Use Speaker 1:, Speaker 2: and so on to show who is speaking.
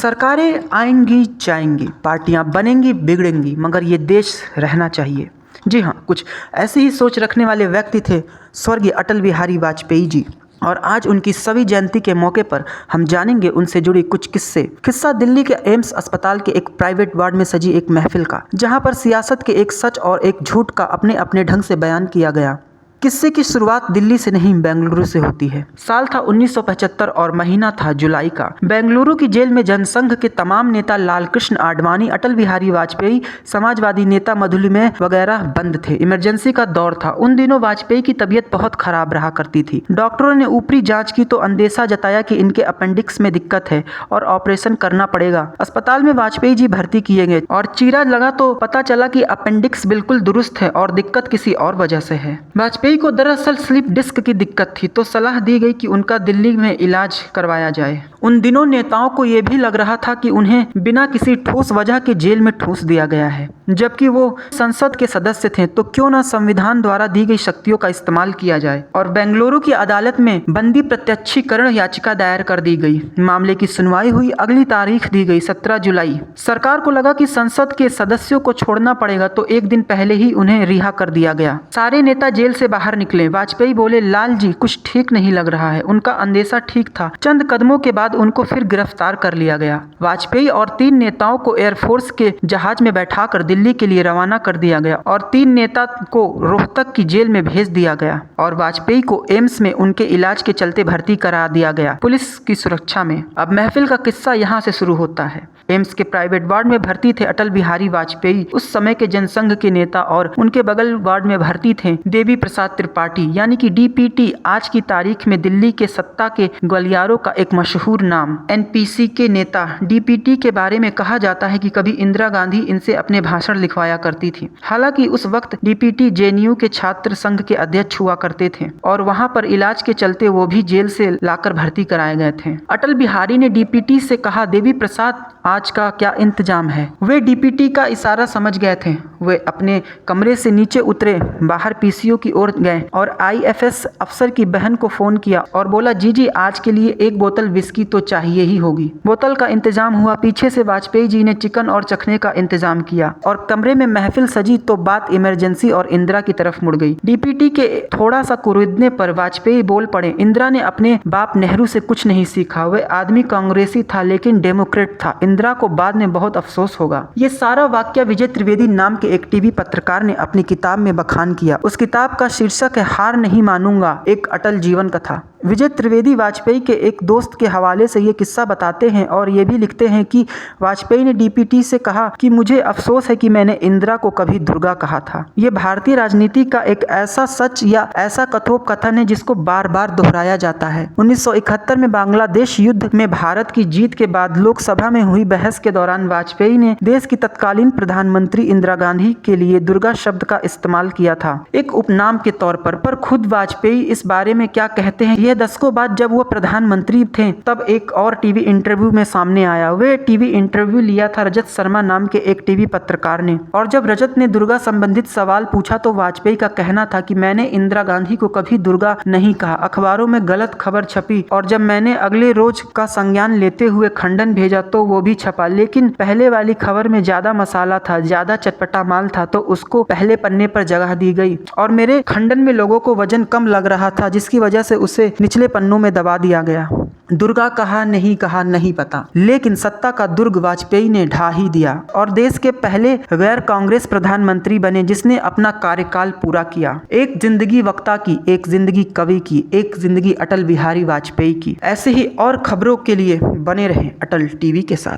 Speaker 1: सरकारें आएंगी जाएंगी, पार्टियां बनेंगी बिगड़ेंगी, मगर ये देश रहना चाहिए। जी हाँ, कुछ ऐसी ही सोच रखने वाले व्यक्ति थे स्वर्गीय अटल बिहारी वाजपेयी जी। और आज उनकी सवी जयंती के मौके पर हम जानेंगे उनसे जुड़ी कुछ किस्से। किस्सा दिल्ली के एम्स अस्पताल के एक प्राइवेट वार्ड में सजी एक महफिल का, जहां पर सियासत के एक सच और एक झूठ का अपने अपने ढंग से बयान किया गया। किस्से की शुरुआत दिल्ली से नहीं बेंगलुरु से होती है। साल था 1975 और महीना था जुलाई का। बेंगलुरु की जेल में जनसंघ के तमाम नेता लालकृष्ण आडवाणी, अटल बिहारी वाजपेयी, समाजवादी नेता मधुलिमेह वगैरह बंद थे। इमरजेंसी का दौर था। उन दिनों वाजपेयी की तबीयत बहुत खराब रहा करती थी। डॉक्टरों ने ऊपरी जांच की तो अंदेशा जताया कि इनके अपेंडिक्स में दिक्कत है और ऑपरेशन करना पड़ेगा। अस्पताल में वाजपेयी जी भर्ती किए गए और चीरा लगा तो पता चला कि अपेंडिक्स बिल्कुल दुरुस्त है और दिक्कत किसी और वजह से है। वाजपेयी को दरअसल स्लिप डिस्क की दिक्कत थी, तो सलाह दी गई कि उनका दिल्ली में इलाज करवाया जाए। उन दिनों नेताओं को यह भी लग रहा था कि उन्हें बिना किसी ठोस वजह के जेल में ठूंस दिया गया है, जबकि वो संसद के सदस्य थे, तो क्यों न संविधान द्वारा दी गई शक्तियों का इस्तेमाल किया जाए। और बेंगलुरु की अदालत में बंदी प्रत्यक्षीकरण याचिका दायर कर दी गई। मामले की सुनवाई हुई। अगली तारीख दी गई 17 जुलाई। सरकार को लगा कि संसद के सदस्यों को छोड़ना पड़ेगा, तो एक दिन पहले ही उन्हें रिहा कर दिया गया। सारे नेता जेल से बाहर निकले। वाजपेयी बोले, लाल जी कुछ ठीक नहीं लग रहा है। उनका अंदेशा ठीक था। चंद कदमों के बाद उनको फिर गिरफ्तार कर लिया गया। वाजपेयी और 3 नेताओं को एयरफोर्स के जहाज में बैठाकर दिल्ली के लिए रवाना कर दिया गया और 3 नेता को रोहतक की जेल में भेज दिया गया और वाजपेयी को एम्स में उनके इलाज के चलते भर्ती करा दिया गया पुलिस की सुरक्षा में। अब महफिल का किस्सा यहाँ से शुरू होता है। एम्स के प्राइवेट वार्ड में भर्ती थे अटल बिहारी वाजपेयी, उस समय के जनसंघ के नेता, और उनके बगल वार्ड में भर्ती थे देवी प्रसाद त्रिपाठी यानी कि डीपीटी, आज की तारीख में दिल्ली के सत्ता के गलियारों का एक मशहूर नाम। एनपीसी के नेता डीपीटी के बारे में कहा जाता है कि कभी इंदिरा गांधी इनसे अपने भाषण लिखवाया करती थी। हालांकि उस वक्त डीपीटी जेएनयू के छात्र संघ के अध्यक्ष हुआ करते थे और वहां पर इलाज के चलते वो भी जेल से लाकर भर्ती कराए गए थे। अटल बिहारी ने डीपीटी से कहा, देवी प्रसाद आज का क्या इंतजाम है। वे डीपीटी का इशारा समझ गए थे। वे अपने कमरे से नीचे उतरे, बाहर पीसीओ की ओर गए और आईएफएस अफसर की बहन को फोन किया और बोला, जी आज के लिए 1 बोतल विस्की तो चाहिए ही होगी। बोतल का इंतजाम हुआ। पीछे से वाजपेयी जी ने चिकन और चखने का इंतजाम किया और कमरे में महफिल सजी तो बात इमरजेंसी और इंदिरा की तरफ मुड़ गई। डीपीटी के थोड़ा सा कुरेदने पर वाजपेयी बोल पड़े, इंदिरा ने अपने बाप नेहरू से कुछ नहीं सीखा। वह आदमी कांग्रेसी था लेकिन डेमोक्रेट था। इंदिरा को बाद में बहुत अफसोस होगा। ये सारा वाक्य विजय त्रिवेदी नाम के एक टीवी पत्रकार ने अपनी किताब में बखान किया। उस किताब का शीर्षक है हार नहीं मानूंगा, एक अटल जीवन कथा। विजय त्रिवेदी वाजपेयी के एक दोस्त के हवाले से ये किस्सा बताते हैं और ये भी लिखते हैं कि वाजपेयी ने डीपीटी से कहा कि मुझे अफसोस है कि मैंने इंदिरा को कभी दुर्गा कहा था। ये भारतीय राजनीति का एक ऐसा सच या ऐसा कथोपकथन है जिसको बार बार दोहराया जाता है। 1971 में बांग्लादेश युद्ध में भारत की जीत के बाद लोकसभा में हुई बहस के दौरान वाजपेयी ने देश की तत्कालीन प्रधानमंत्री इंदिरा गांधी के लिए दुर्गा शब्द का इस्तेमाल किया था, एक उपनाम के तौर पर खुद वाजपेयी इस बारे में क्या कहते हैं, यह दशकों बाद जब वो प्रधानमंत्री थे तब एक और टीवी इंटरव्यू में सामने आया। वे टीवी इंटरव्यू लिया था रजत शर्मा नाम के एक टीवी पत्रकार ने, और जब रजत ने दुर्गा संबंधित सवाल पूछा तो वाजपेयी का कहना था कि मैंने इंदिरा गांधी को कभी दुर्गा नहीं कहा। अखबारों में गलत खबर छपी और जब मैंने अगले रोज का संज्ञान लेते हुए खंडन भेजा तो वो भी छपा, लेकिन पहले वाली खबर में ज्यादा मसाला था, ज्यादा चटपटा माल था, तो उसको पहले पन्ने पर जगह दी गई और मेरे खंडन में लोगों को वजन कम लग रहा था, जिसकी वजह से उसे निचले पन्नों में दबा दिया गया। दुर्गा कहा नहीं पता, लेकिन सत्ता का दुर्ग वाजपेयी ने ढा ही दिया और देश के पहले गैर कांग्रेस प्रधानमंत्री बने जिसने अपना कार्यकाल पूरा किया। एक जिंदगी वक्ता की, एक जिंदगी कवि की, एक जिंदगी अटल बिहारी वाजपेयी की। ऐसे ही और खबरों के लिए बने रहें अटल टीवी के साथ।